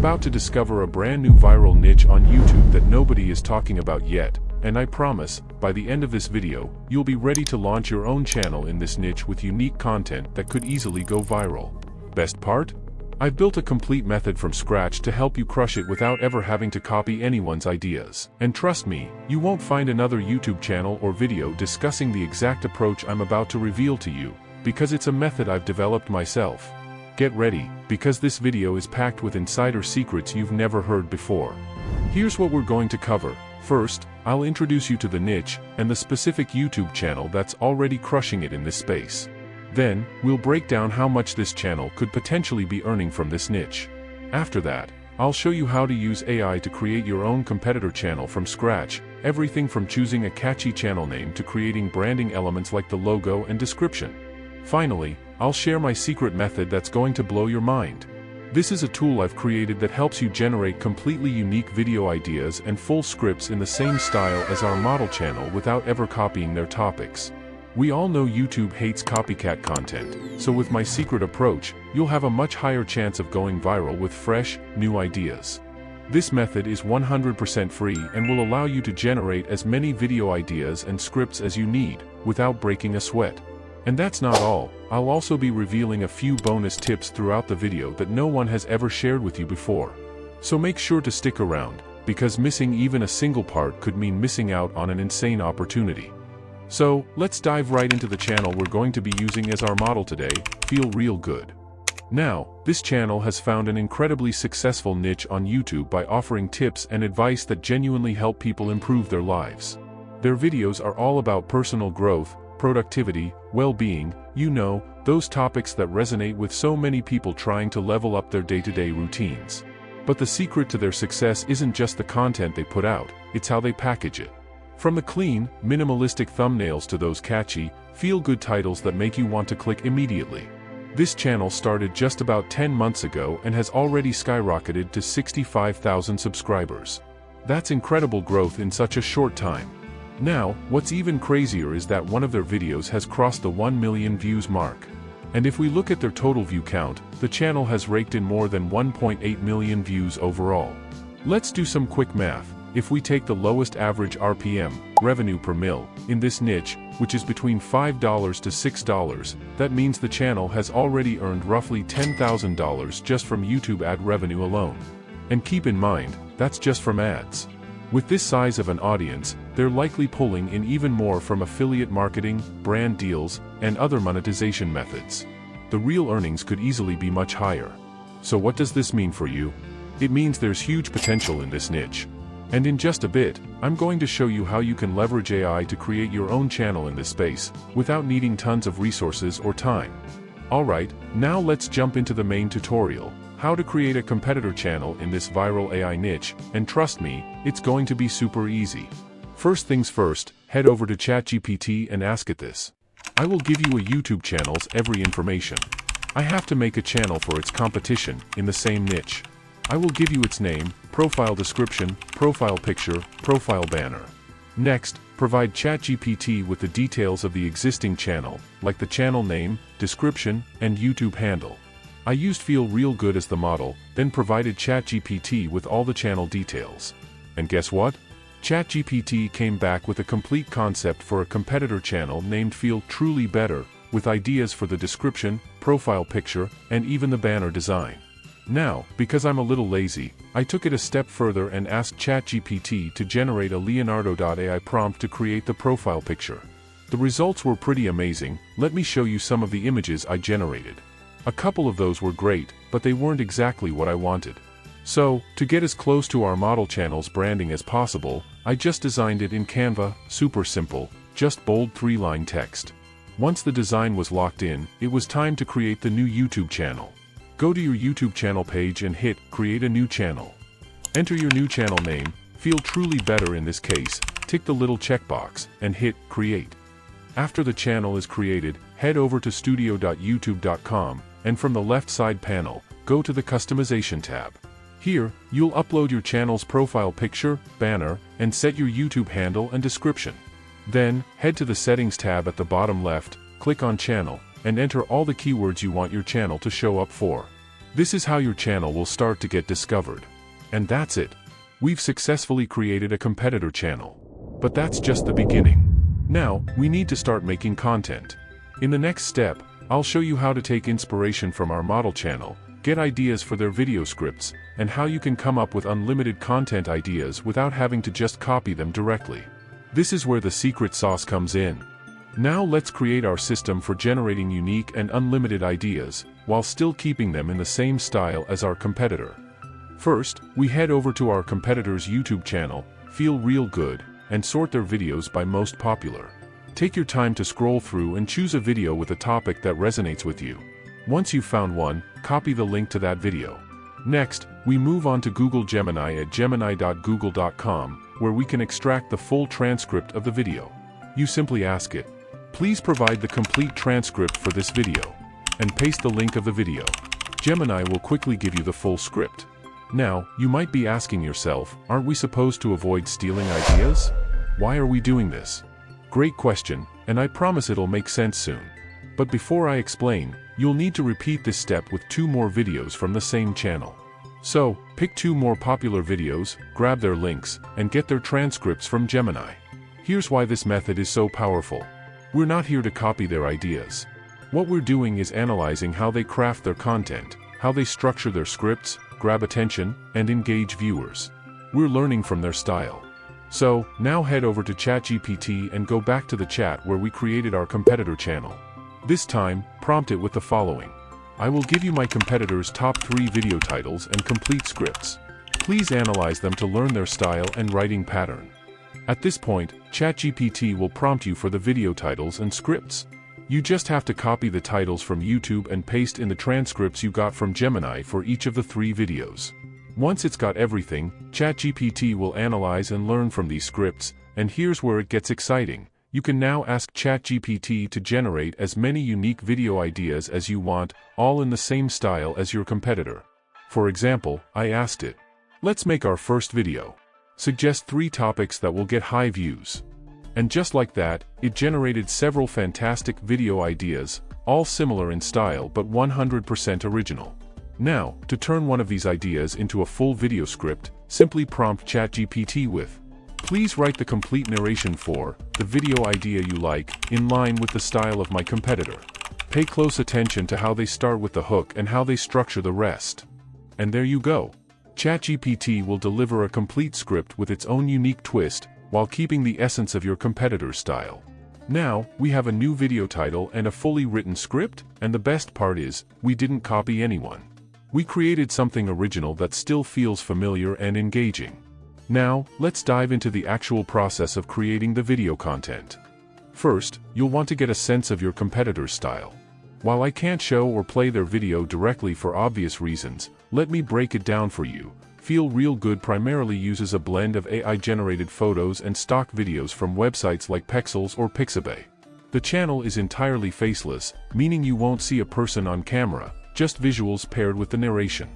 about to discover a brand new viral niche on YouTube that nobody is talking about yet, and I promise, by the end of this video, you'll be ready to launch your own channel in this niche with unique content that could easily go viral. Best part? I've built a complete method from scratch to help you crush it without ever having to copy anyone's ideas. And trust me, you won't find another YouTube channel or video discussing the exact approach I'm about to reveal to you, because it's a method I've developed myself. Get ready, because this video is packed with insider secrets you've never heard before. Here's what we're going to cover. First, I'll introduce you to the niche and the specific YouTube channel that's already crushing it in this space. Then, we'll break down how much this channel could potentially be earning from this niche. After that, I'll show you how to use AI to create your own competitor channel from scratch, everything from choosing a catchy channel name to creating branding elements like the logo and description. Finally, I'll share my secret method that's going to blow your mind. This is a tool I've created that helps you generate completely unique video ideas and full scripts in the same style as our model channel without ever copying their topics. We all know YouTube hates copycat content, so with my secret approach, you'll have a much higher chance of going viral with fresh, new ideas. This method is 100% free and will allow you to generate as many video ideas and scripts as you need, without breaking a sweat. And that's not all, I'll also be revealing a few bonus tips throughout the video that no one has ever shared with you before. So make sure to stick around, because missing even a single part could mean missing out on an insane opportunity. So, let's dive right into the channel we're going to be using as our model today, Feel Real Good. Now, this channel has found an incredibly successful niche on YouTube by offering tips and advice that genuinely help people improve their lives. Their videos are all about personal growth, productivity, well-being, those topics that resonate with so many people trying to level up their day-to-day routines. But the secret to their success isn't just the content they put out, it's how they package it. From the clean, minimalistic thumbnails to those catchy, feel-good titles that make you want to click immediately. This channel started just about 10 months ago and has already skyrocketed to 65,000 subscribers. That's incredible growth in such a short time. Now, what's even crazier is that one of their videos has crossed the 1 million views mark. And if we look at their total view count, the channel has raked in more than 1.8 million views overall. Let's do some quick math. If we take the lowest average RPM, revenue per mil, in this niche, which is between $5 to $6, that means the channel has already earned roughly $10,000 just from YouTube ad revenue alone. And keep in mind, that's just from ads. With this size of an audience, they're likely pulling in even more from affiliate marketing, brand deals, and other monetization methods. The real earnings could easily be much higher. So what does this mean for you? It means there's huge potential in this niche. And in just a bit, I'm going to show you how you can leverage AI to create your own channel in this space, without needing tons of resources or time. Alright, now let's jump into the main tutorial, how to create a competitor channel in this viral AI niche, and trust me, it's going to be super easy. First things first, head over to ChatGPT and ask it this. I will give you a YouTube channel's every information. I have to make a channel for its competition, in the same niche. I will give you its name, profile description, profile picture, profile banner. Next, provide ChatGPT with the details of the existing channel, like the channel name, description, and YouTube handle. I used Feel Real Good as the model, then provided ChatGPT with all the channel details. And guess what? ChatGPT came back with a complete concept for a competitor channel named Feel Truly Better, with ideas for the description, profile picture, and even the banner design. Now, because I'm a little lazy, I took it a step further and asked ChatGPT to generate a Leonardo.ai prompt to create the profile picture. The results were pretty amazing. Let me show you some of the images I generated. A couple of those were great, but they weren't exactly what I wanted. So, to get as close to our model channel's branding as possible, I just designed it in Canva, super simple, just bold 3-line text. Once the design was locked in, it was time to create the new YouTube channel. Go to your YouTube channel page and hit Create a New Channel. Enter your new channel name, Feel Truly Better in this case, tick the little checkbox, and hit Create. After the channel is created, head over to studio.youtube.com, and from the left side panel, go to the Customization tab. Here, you'll upload your channel's profile picture, banner, and set your YouTube handle and description. Then, head to the Settings tab at the bottom left, click on Channel, and enter all the keywords you want your channel to show up for. This is how your channel will start to get discovered. And that's it. We've successfully created a competitor channel. But that's just the beginning. Now, we need to start making content. In the next step, I'll show you how to take inspiration from our model channel, get ideas for their video scripts, and how you can come up with unlimited content ideas without having to just copy them directly. This is where the secret sauce comes in. Now let's create our system for generating unique and unlimited ideas, while still keeping them in the same style as our competitor. First, we head over to our competitor's YouTube channel, Feel Real Good, and sort their videos by most popular. Take your time to scroll through and choose a video with a topic that resonates with you. Once you've found one, copy the link to that video. Next, we move on to Google Gemini at gemini.google.com, where we can extract the full transcript of the video. You simply ask it, "Please provide the complete transcript for this video," and paste the link of the video. Gemini will quickly give you the full script. Now, you might be asking yourself, aren't we supposed to avoid stealing ideas? Why are we doing this? Great question, and I promise it'll make sense soon. But before I explain, you'll need to repeat this step with 2 more videos from the same channel. So, pick 2 more popular videos, grab their links, and get their transcripts from Gemini. Here's why this method is so powerful. We're not here to copy their ideas. What we're doing is analyzing how they craft their content, how they structure their scripts, grab attention, and engage viewers. We're learning from their style. So, now head over to ChatGPT and go back to the chat where we created our competitor channel. This time, prompt it with the following. I will give you my competitor's top 3 video titles and complete scripts. Please analyze them to learn their style and writing pattern. At this point, ChatGPT will prompt you for the video titles and scripts. You just have to copy the titles from YouTube and paste in the transcripts you got from Gemini for each of the 3 videos. Once it's got everything, ChatGPT will analyze and learn from these scripts, and here's where it gets exciting. You can now ask ChatGPT to generate as many unique video ideas as you want, all in the same style as your competitor. For example, I asked it, "Let's make our first video. Suggest 3 topics that will get high views." And just like that, it generated several fantastic video ideas, all similar in style but 100% original. Now, to turn one of these ideas into a full video script, simply prompt ChatGPT with, "Please write the complete narration for the video idea you like, in line with the style of my competitor." Pay close attention to how they start with the hook and how they structure the rest. And there you go. ChatGPT will deliver a complete script with its own unique twist, while keeping the essence of your competitor's style. Now, we have a new video title and a fully written script, and the best part is, we didn't copy anyone. We created something original that still feels familiar and engaging. Now, let's dive into the actual process of creating the video content. First, you'll want to get a sense of your competitor's style. While I can't show or play their video directly for obvious reasons, let me break it down for you. Feel Real Good primarily uses a blend of AI-generated photos and stock videos from websites like Pexels or Pixabay. The channel is entirely faceless, meaning you won't see a person on camera, just visuals paired with the narration.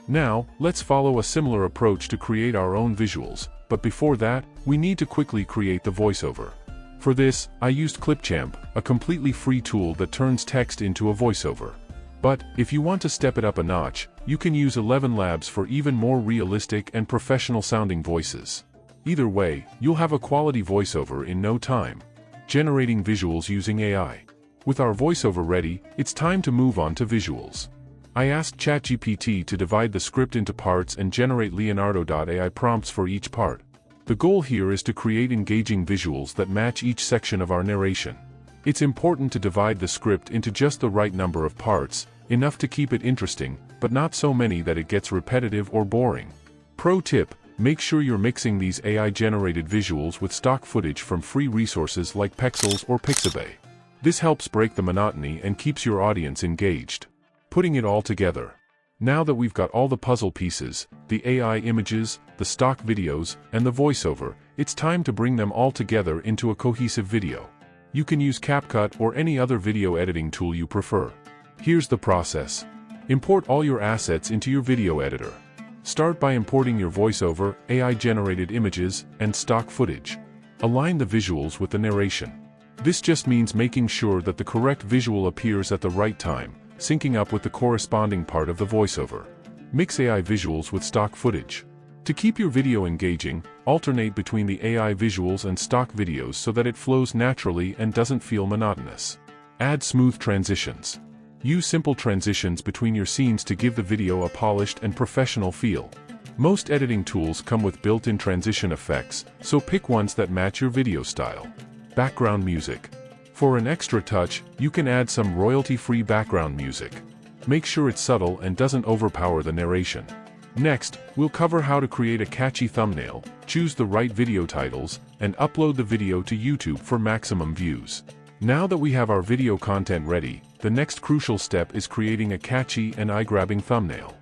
Now, let's follow a similar approach to create our own visuals, but before that, we need to quickly create the voiceover. For this, I used clipchamp, a completely free tool that turns text into a voiceover. But, if you want to step it up a notch, you can use 11labs for even more realistic and professional-sounding voices. Either way, you'll have a quality voiceover in no time. Generating visuals using AI. With our voiceover ready, it's time to move on to visuals. I asked ChatGPT to divide the script into parts and generate Leonardo.ai prompts for each part. The goal here is to create engaging visuals that match each section of our narration. It's important to divide the script into just the right number of parts, enough to keep it interesting, but not so many that it gets repetitive or boring. Pro tip, make sure you're mixing these AI-generated visuals with stock footage from free resources like Pexels or Pixabay. This helps break the monotony and keeps your audience engaged. Putting it all together. Now that we've got all the puzzle pieces, the AI images, the stock videos, and the voiceover, it's time to bring them all together into a cohesive video. You can use Capcut or any other video editing tool you prefer. Here's the process. Import all your assets into your video editor. Start by importing your voiceover, AI-generated images, and stock footage. Align the visuals with the narration. This just means making sure that the correct visual appears at the right time, syncing up with the corresponding part of the voiceover. Mix AI visuals with stock footage. To keep your video engaging, alternate between the AI visuals and stock videos so that it flows naturally and doesn't feel monotonous. Add smooth transitions. Use simple transitions between your scenes to give the video a polished and professional feel. Most editing tools come with built-in transition effects, so pick ones that match your video style. Background music. For an extra touch, you can add some royalty-free background music. Make sure it's subtle and doesn't overpower the narration. Next, we'll cover how to create a catchy thumbnail, choose the right video titles, and upload the video to YouTube for maximum views. Now that we have our video content ready, the next crucial step is creating a catchy and eye-grabbing thumbnail.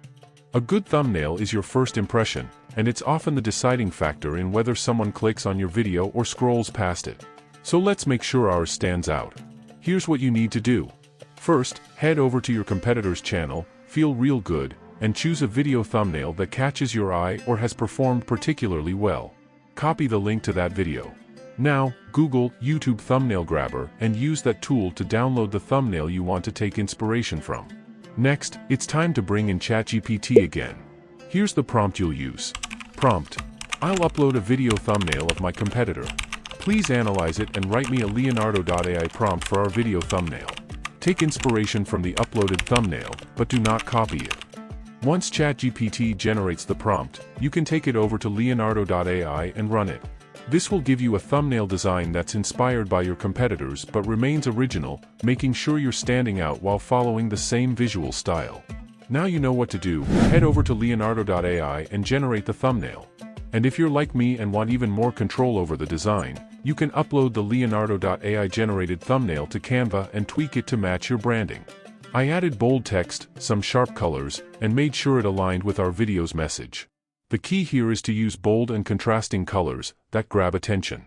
A good thumbnail is your first impression, and it's often the deciding factor in whether someone clicks on your video or scrolls past it. So let's make sure ours stands out. Here's what you need to do. First, head over to your competitor's channel, feel real good, and choose a video thumbnail that catches your eye or has performed particularly well. Copy the link to that video. Now, Google YouTube Thumbnail Grabber and use that tool to download the thumbnail you want to take inspiration from. Next, it's time to bring in ChatGPT again. Here's the prompt you'll use. Prompt: I'll upload a video thumbnail of my competitor. Please analyze it and write me a Leonardo.ai prompt for our video thumbnail. Take inspiration from the uploaded thumbnail, but do not copy it. Once ChatGPT generates the prompt, you can take it over to Leonardo.ai and run it. This will give you a thumbnail design that's inspired by your competitors but remains original, making sure you're standing out while following the same visual style. Now you know what to do. Head over to Leonardo.ai and generate the thumbnail. And if you're like me and want even more control over the design, you can upload the Leonardo.ai generated thumbnail to Canva and tweak it to match your branding. I added bold text, some sharp colors, and made sure it aligned with our video's message. The key here is to use bold and contrasting colors that grab attention.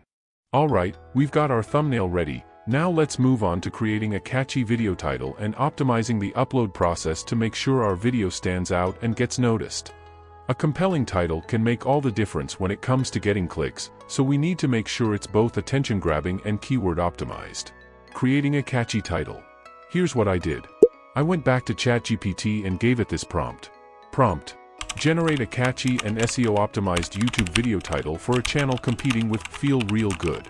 Alright, we've got our thumbnail ready. Now let's move on to creating a catchy video title and optimizing the upload process to make sure our video stands out and gets noticed. A compelling title can make all the difference when it comes to getting clicks, so we need to make sure it's both attention-grabbing and keyword optimized. Creating a catchy title. Here's what I did. I went back to ChatGPT and gave it this prompt. Prompt: generate a catchy and SEO-optimized YouTube video title for a channel competing with Feel Real Good.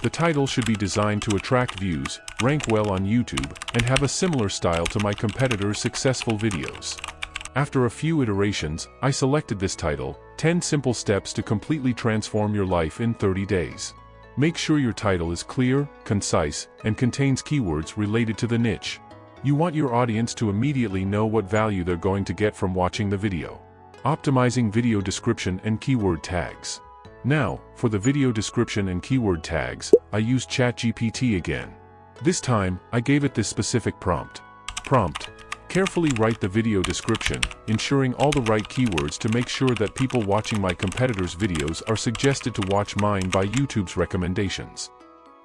The title should be designed to attract views, rank well on YouTube, and have a similar style to my competitors' successful videos. After a few iterations, I selected this title, 10 Simple Steps to Completely Transform Your Life in 30 Days. Make sure your title is clear, concise, and contains keywords related to the niche. You want your audience to immediately know what value they're going to get from watching the video. Optimizing video description and keyword tags. Now, for the video description and keyword tags, I used ChatGPT again. This time, I gave it this specific prompt. Prompt: carefully write the video description, ensuring all the right keywords to make sure that people watching my competitors' videos are suggested to watch mine by YouTube's recommendations.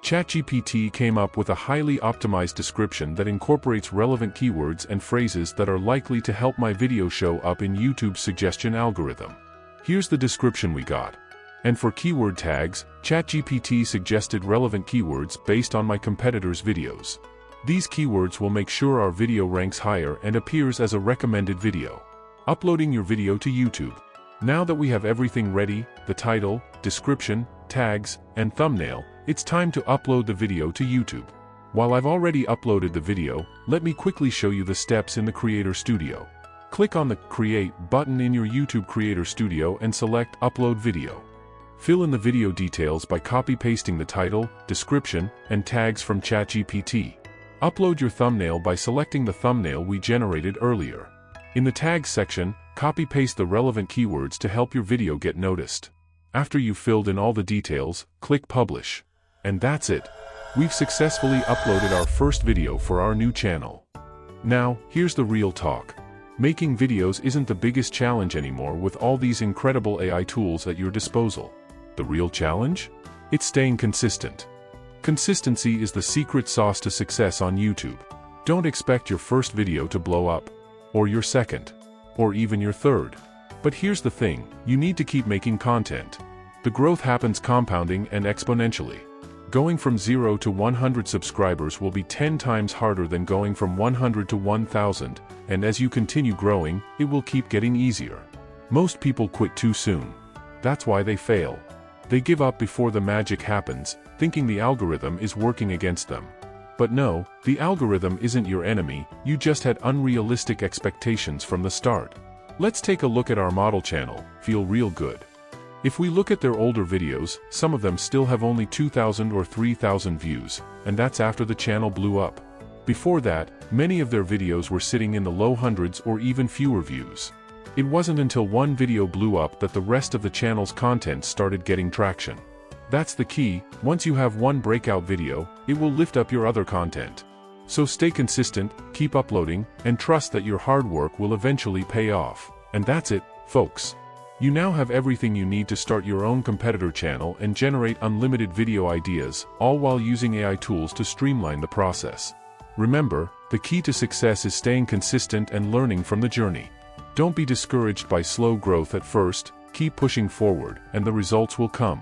ChatGPT came up with a highly optimized description that incorporates relevant keywords and phrases that are likely to help my video show up in YouTube's suggestion algorithm. Here's the description we got. And for keyword tags, ChatGPT suggested relevant keywords based on my competitors' videos. These keywords will make sure our video ranks higher and appears as a recommended video. Uploading your video to YouTube. Now that we have everything ready, the title, description, tags, and thumbnail, it's time to upload the video to YouTube. While I've already uploaded the video, let me quickly show you the steps in the Creator Studio. Click on the Create button in your YouTube Creator Studio and select Upload Video. Fill in the video details by copy-pasting the title, description, and tags from ChatGPT. Upload your thumbnail by selecting the thumbnail we generated earlier. In the Tags section, copy-paste the relevant keywords to help your video get noticed. After you've filled in all the details, click Publish. And that's it. We've successfully uploaded our first video for our new channel. Now, here's the real talk. Making videos isn't the biggest challenge anymore with all these incredible AI tools at your disposal. The real challenge? It's staying consistent. Consistency is the secret sauce to success on YouTube. Don't expect your first video to blow up, or your second, or even your third. But here's the thing, you need to keep making content. The growth happens compounding and exponentially. Going from 0 to 100 subscribers will be 10 times harder than going from 100 to 1000, and as you continue growing, it will keep getting easier. Most people quit too soon. That's why they fail. They give up before the magic happens, thinking the algorithm is working against them. But no, the algorithm isn't your enemy, you just had unrealistic expectations from the start. Let's take a look at our model channel, Feel Real Good. If we look at their older videos, some of them still have only 2,000 or 3,000 views, and that's after the channel blew up. Before that, many of their videos were sitting in the low hundreds or even fewer views. It wasn't until one video blew up that the rest of the channel's content started getting traction. That's the key, once you have one breakout video, it will lift up your other content. So stay consistent, keep uploading, and trust that your hard work will eventually pay off. And that's it, folks. You now have everything you need to start your own competitor channel and generate unlimited video ideas, all while using AI tools to streamline the process. Remember, the key to success is staying consistent and learning from the journey. Don't be discouraged by slow growth at first, keep pushing forward, and the results will come.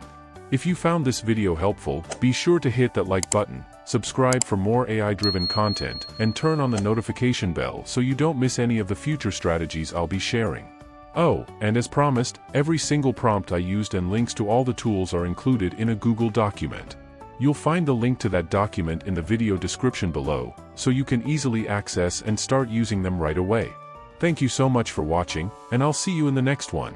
If you found this video helpful, be sure to hit that like button, subscribe for more AI-driven content, and turn on the notification bell so you don't miss any of the future strategies I'll be sharing. Oh, and as promised, every single prompt I used and links to all the tools are included in a Google document. You'll find the link to that document in the video description below, so you can easily access and start using them right away. Thank you so much for watching, and I'll see you in the next one.